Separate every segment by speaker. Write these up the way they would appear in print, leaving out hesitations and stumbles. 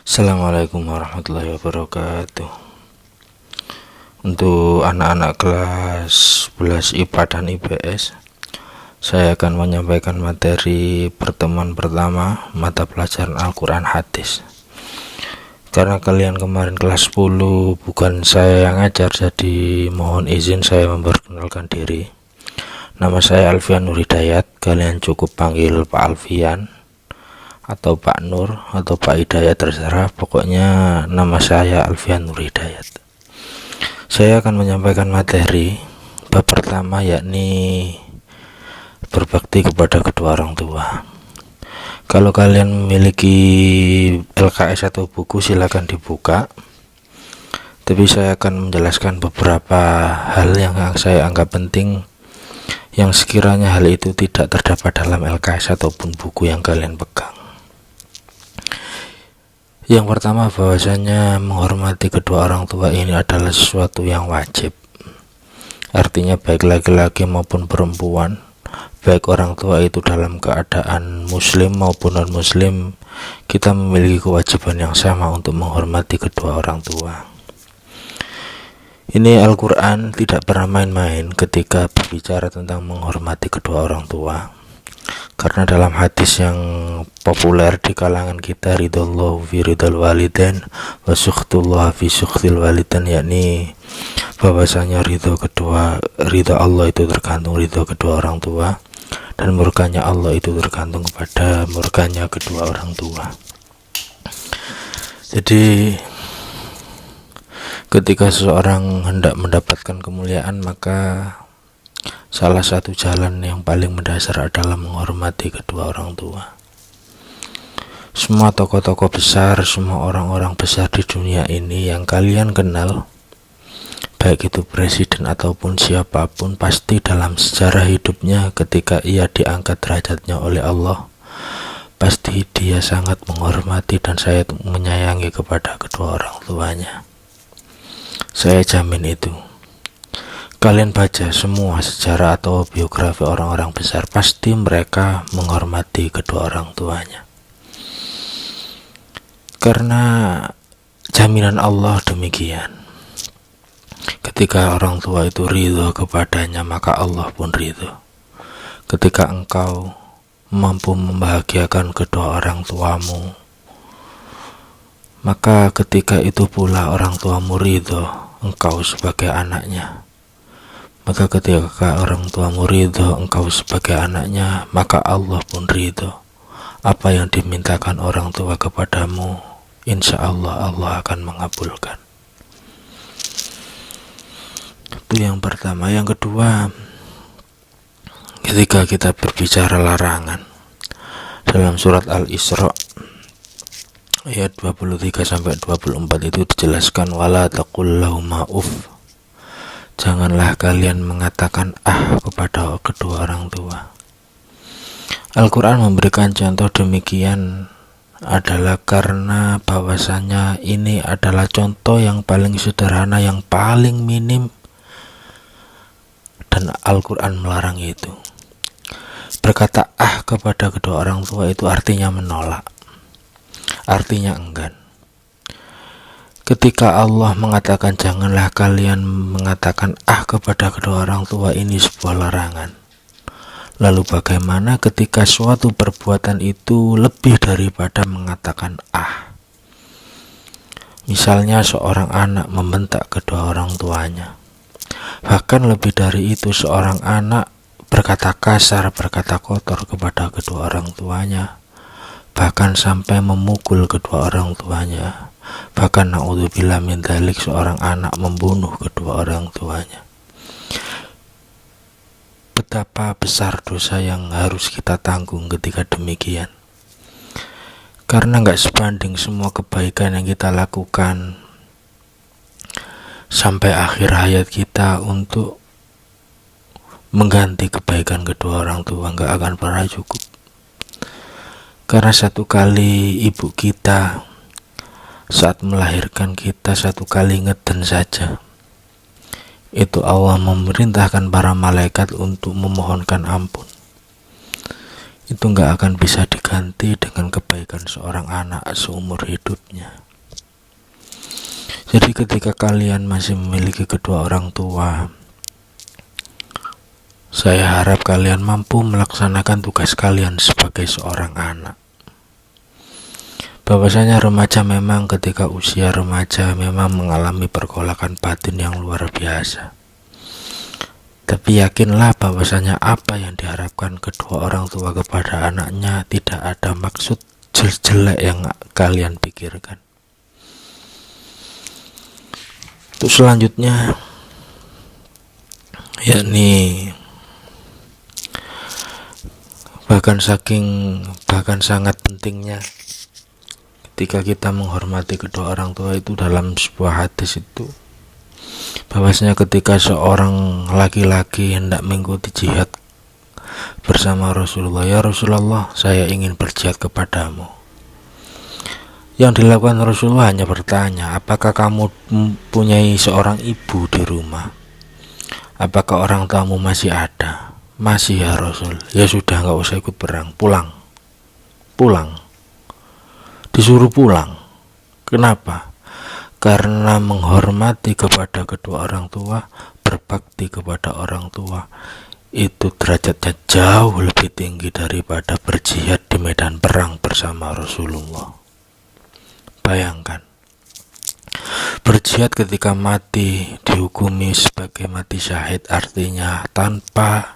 Speaker 1: Assalamualaikum warahmatullahi wabarakatuh. Untuk anak-anak kelas 11 IPA dan IPS, saya akan menyampaikan materi pertemuan pertama mata pelajaran Al-Quran Hadis. Karena kalian kemarin kelas 10 bukan saya yang ngajar, jadi mohon izin saya memperkenalkan diri. Nama saya Alfian Nur Hidayat, kalian cukup panggil Pak Alfian atau Pak Nur atau Pak Hidayat, terserah, pokoknya nama saya Alfian Nur Hidayat. Saya akan menyampaikan materi bab pertama, yakni berbakti kepada kedua orang tua. Kalau kalian memiliki LKS atau buku, silakan dibuka, tapi saya akan menjelaskan beberapa hal yang saya anggap penting, yang sekiranya hal itu tidak terdapat dalam LKS ataupun buku yang kalian pegang. Yang pertama, bahwasanya menghormati kedua orang tua ini adalah sesuatu yang wajib. Artinya baik laki-laki maupun perempuan, baik orang tua itu dalam keadaan muslim maupun non muslim, kita memiliki kewajiban yang sama untuk menghormati kedua orang tua. Ini Al-Quran tidak pernah main-main ketika berbicara tentang menghormati kedua orang tua. Karena dalam hadis yang populer di kalangan kita, ridallahu fi ridal walidain wa sukhtullah fi sukhtil walidain, yakni bahwasanya ridho Allah itu tergantung ridho kedua orang tua, dan murkanya Allah itu tergantung kepada murkanya kedua orang tua. Jadi ketika seseorang hendak mendapatkan kemuliaan, maka salah satu jalan yang paling mendasar adalah menghormati kedua orang tua. Semua tokoh-tokoh besar, semua orang-orang besar di dunia ini yang kalian kenal, baik itu presiden ataupun siapapun, pasti dalam sejarah hidupnya ketika ia diangkat derajatnya oleh Allah, pasti dia sangat menghormati dan sangat menyayangi kepada kedua orang tuanya. Saya jamin itu. Kalian baca semua sejarah atau biografi orang-orang besar, pasti mereka menghormati kedua orang tuanya. Karena jaminan Allah demikian. Ketika orang tua itu ridho kepadanya, maka Allah pun ridho. Ketika engkau mampu membahagiakan kedua orang tuamu, maka ketika itu pula orang tuamu ridho engkau sebagai anaknya. Maka ketika orang tuamu ridho engkau sebagai anaknya, maka Allah pun ridho. Apa yang dimintakan orang tua kepadamu, insya Allah Allah akan mengabulkan. Itu yang pertama. Yang kedua, ketika kita berbicara larangan, dalam surat Al-Isra ayat 23-24 itu dijelaskan, wala taqul lahuma uff, janganlah kalian mengatakan kepada kedua orang tua. Al-Quran memberikan contoh demikian adalah karena bahwasanya ini adalah contoh yang paling sederhana, yang paling minim, dan Al-Quran melarang itu. Berkata kepada kedua orang tua itu artinya menolak, artinya enggan. Ketika Allah mengatakan janganlah kalian mengatakan kepada kedua orang tua, ini sebuah larangan. Lalu bagaimana ketika suatu perbuatan itu lebih daripada mengatakan Misalnya seorang anak membentak kedua orang tuanya. Bahkan lebih dari itu, seorang anak berkata kasar, berkata kotor kepada kedua orang tuanya. Bahkan sampai memukul kedua orang tuanya. Bahkan naudzubillah min dzalik, seorang anak membunuh kedua orang tuanya. Betapa besar dosa yang harus kita tanggung ketika demikian. Karena gak sebanding semua kebaikan yang kita lakukan sampai akhir hayat kita untuk mengganti kebaikan kedua orang tua, gak akan pernah cukup. Karena satu kali ibu kita saat melahirkan kita, satu kali ngeden saja, itu Allah memerintahkan para malaikat untuk memohonkan ampun. itu nggak akan bisa diganti dengan kebaikan seorang anak seumur hidupnya. Jadi ketika kalian masih memiliki kedua orang tua, saya harap kalian mampu melaksanakan tugas kalian sebagai seorang anak. Bahwasanya remaja memang ketika usia remaja memang mengalami pergolakan batin yang luar biasa. Tapi yakinlah bahwasanya apa yang diharapkan kedua orang tua kepada anaknya tidak ada maksud jelek yang kalian pikirkan. Untuk selanjutnya, yakni bahkan sangat pentingnya ketika kita menghormati kedua orang tua itu dalam sebuah hadis itu, bahwasanya ketika seorang laki-laki hendak mengikuti jihad bersama Rasulullah, ya Rasulullah, saya ingin berjihad kepadamu. Yang dilakukan Rasulullah hanya bertanya, apakah kamu mempunyai seorang ibu di rumah? Apakah orang tuamu masih ada? Masih ya Rasul. Ya sudah, nggak usah ikut perang, pulang. Disuruh pulang. Kenapa? Karena menghormati kepada kedua orang tua, berbakti kepada orang tua, itu derajatnya jauh lebih tinggi daripada berjihad di medan perang bersama Rasulullah. Bayangkan, berjihad ketika mati dihukumi sebagai mati syahid, artinya tanpa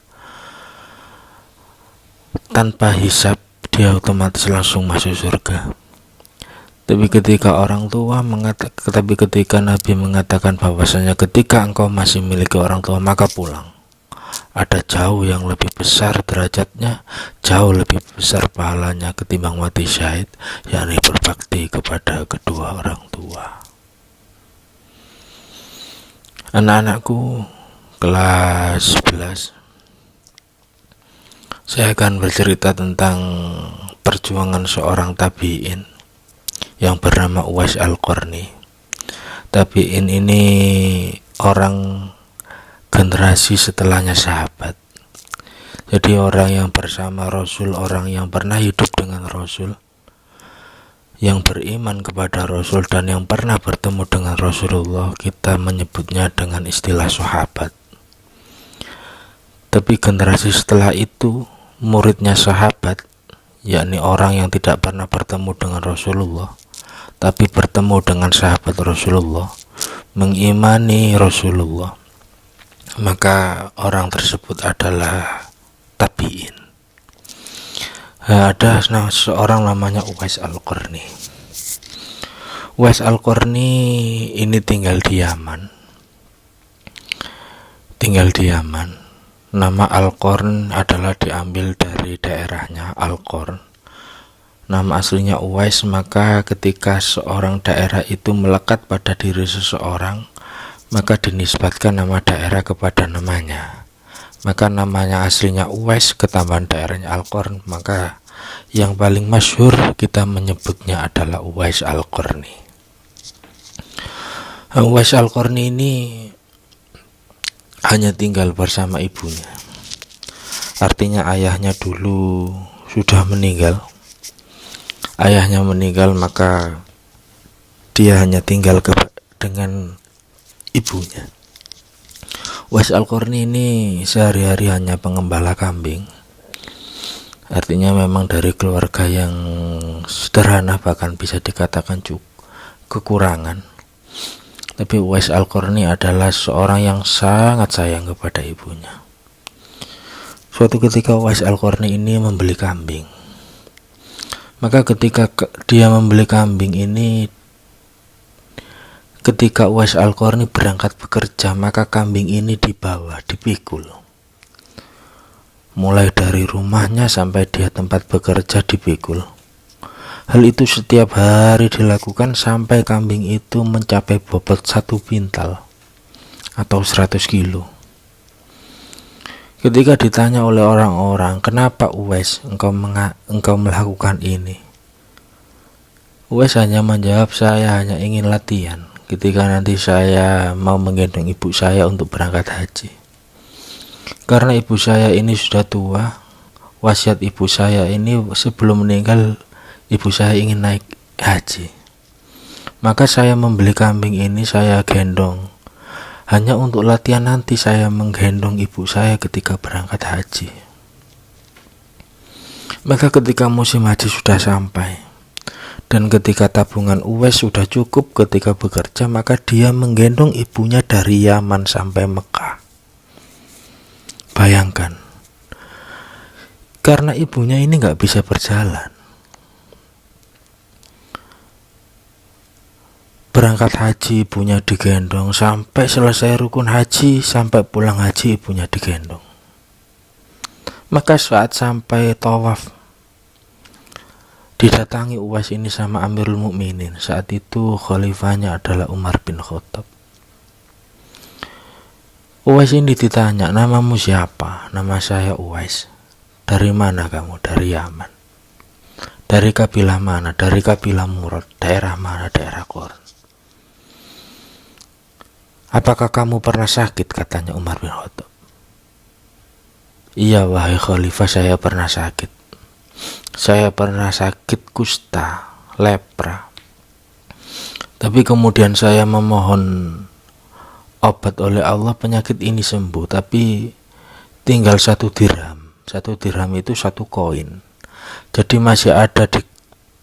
Speaker 1: hisab dia otomatis langsung masuk surga. Tapi ketika Nabi mengatakan bahwasanya ketika engkau masih memiliki orang tua maka pulang, ada jauh yang lebih besar derajatnya, jauh lebih besar pahalanya ketimbang mati syahid, yakni berbakti kepada kedua orang tua. Anak-anakku kelas 11, saya akan bercerita tentang perjuangan seorang tabi'in yang bernama Uwais Al-Qarni. Tabi'in ini orang generasi setelahnya sahabat. Jadi orang yang bersama Rasul, orang yang pernah hidup dengan Rasul, yang beriman kepada Rasul dan yang pernah bertemu dengan Rasulullah, kita menyebutnya dengan istilah sahabat. Tapi generasi setelah itu, muridnya sahabat, yakni orang yang tidak pernah bertemu dengan Rasulullah, tapi bertemu dengan sahabat Rasulullah, mengimani Rasulullah, maka orang tersebut adalah tabi'in. Ada seorang namanya Uwais Al-Qarni. Uwais Al-Qarni ini tinggal di Yaman. Nama Al-Qarn adalah diambil dari daerahnya Al-Qarn. Nama aslinya Uwais, maka ketika seorang daerah itu melekat pada diri seseorang, maka dinisbatkan nama daerah kepada namanya. Maka namanya aslinya Uwais ketambahan daerahnya Al-Qarn, maka yang paling masyhur kita menyebutnya adalah Uwais Al-Qarni. Uwais Al-Qarni ini hanya tinggal bersama ibunya. Artinya ayahnya dulu sudah meninggal. Maka dia hanya tinggal dengan ibunya. Uwais Al-Qarni ini sehari-hari hanya pengembala kambing. Artinya memang dari keluarga yang sederhana, bahkan bisa dikatakan kekurangan. Tapi Uwais Al-Qarni adalah seorang yang sangat sayang kepada ibunya. Suatu ketika Uwais Al-Qarni ini membeli kambing. Maka ketika dia membeli kambing ini, ketika Uwais Al-Qarni berangkat bekerja, maka kambing ini dipikul. Mulai dari rumahnya sampai dia tempat bekerja dipikul. Hal itu setiap hari dilakukan sampai kambing itu mencapai bobot 1 pintal atau 100 kilo. Ketika ditanya oleh orang-orang, kenapa Uwais engkau melakukan ini? Uwais hanya menjawab, saya hanya ingin latihan ketika nanti saya mau menggendong ibu saya untuk berangkat haji. Karena ibu saya ini sudah tua, wasiat ibu saya ini, sebelum meninggal ibu saya ingin naik haji. Maka saya membeli kambing ini, saya gendong hanya untuk latihan nanti saya menggendong ibu saya ketika berangkat haji. Maka ketika musim haji sudah sampai dan ketika tabungan Uwais sudah cukup ketika bekerja, maka dia menggendong ibunya dari Yaman sampai Mekah. Bayangkan, karena ibunya ini nggak bisa berjalan, berangkat haji ibunya digendong, sampai selesai rukun haji, sampai pulang haji ibunya digendong. Maka saat sampai tawaf, didatangi Uwais ini sama Amirul Mukminin. Saat itu khalifahnya adalah Umar bin Khattab. Uwais ini ditanya, namamu siapa? Nama saya Uwais. Dari mana kamu? Dari Yaman. Dari kabilah mana? Dari kabilah Murad. Daerah mana? Daerah Qarn. Apakah kamu pernah sakit? Katanya Umar bin Khattab. Iya wahai khalifah, saya pernah sakit. Saya pernah sakit kusta, lepra. Tapi kemudian saya memohon obat oleh Allah, penyakit ini sembuh. Tapi tinggal 1 dirham. 1 dirham itu 1 koin. Jadi masih ada di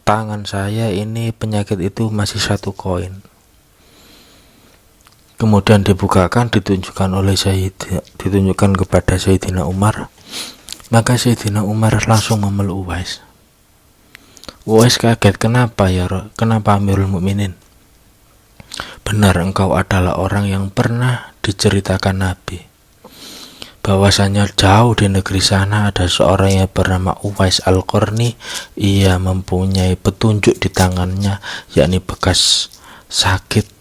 Speaker 1: tangan saya ini, penyakit itu masih 1 koin. Kemudian dibukakan, ditunjukkan kepada Sayyidina Umar. Maka Sayyidina Umar langsung memeluk Uwais. Uwais kaget, kenapa Amirul Mukminin? Benar, engkau adalah orang yang pernah diceritakan Nabi bahwasanya jauh di negeri sana ada seorang yang bernama Uwais Al-Qarni. Ia mempunyai petunjuk di tangannya, yakni bekas sakit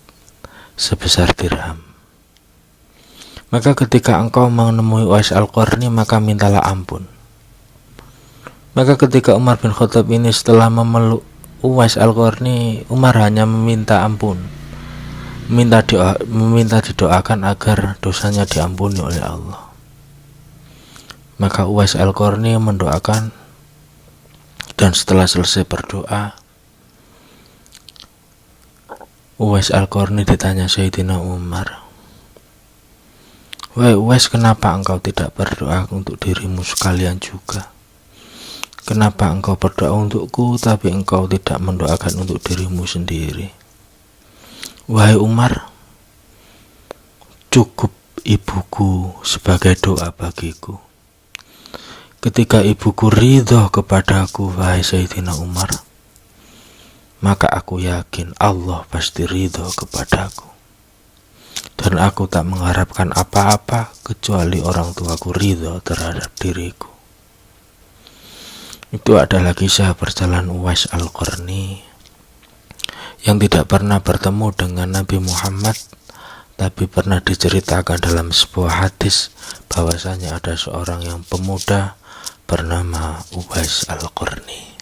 Speaker 1: sebesar dirham. Maka ketika engkau menemui Uwais Al-Qarni, maka mintalah ampun. Maka ketika Umar bin Khattab ini setelah memeluk Uwais Al-Qarni, Umar hanya meminta ampun, meminta didoakan agar dosanya diampuni oleh Allah. Maka Uwais Al-Qarni mendoakan, dan setelah selesai berdoa, Uwais Al-Qarni ditanya Sayyidina Umar, wahai Uwais, kenapa engkau tidak berdoa untuk dirimu sekalian juga? Kenapa engkau berdoa untukku, tapi engkau tidak mendoakan untuk dirimu sendiri? Wahai Umar, cukup ibuku sebagai doa bagiku. Ketika ibuku ridho kepadaku, wahai Sayyidina Umar, maka aku yakin Allah pasti ridho kepadaku. Dan aku tak mengharapkan apa-apa kecuali orang tuaku ridho terhadap diriku. Itu adalah kisah perjalanan Uwais Al-Qarni yang tidak pernah bertemu dengan Nabi Muhammad, tapi pernah diceritakan dalam sebuah hadis bahwasanya ada seorang yang pemuda bernama Uwais Al-Qarni.